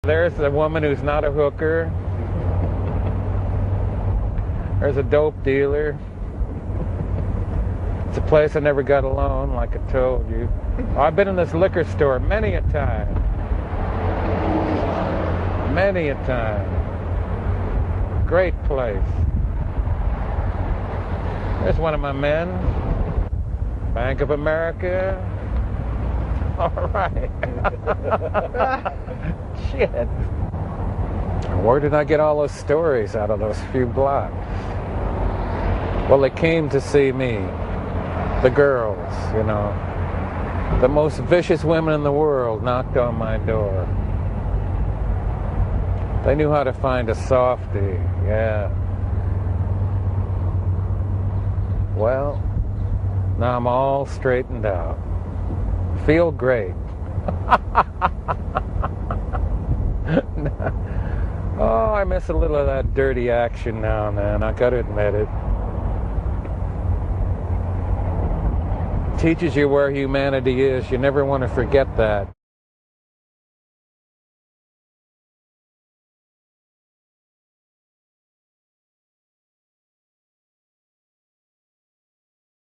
There's a woman who's not a hooker. There's a dope dealer. It's a place I never got alone, like I told you. I've been in this liquor store many a time. Many a time. Great place. There's one of my men. Bank of America. All right. Shit. Where did I get all those stories out of those few blocks? Well, they came to see me. The girls, you know. The most vicious women in the world knocked on my door. They knew how to find a softie, yeah. Well, now I'm all straightened out. Feel great. Oh, I miss a little of that dirty action now and then, I gotta admit it. Teaches you where humanity is. You never want to forget that.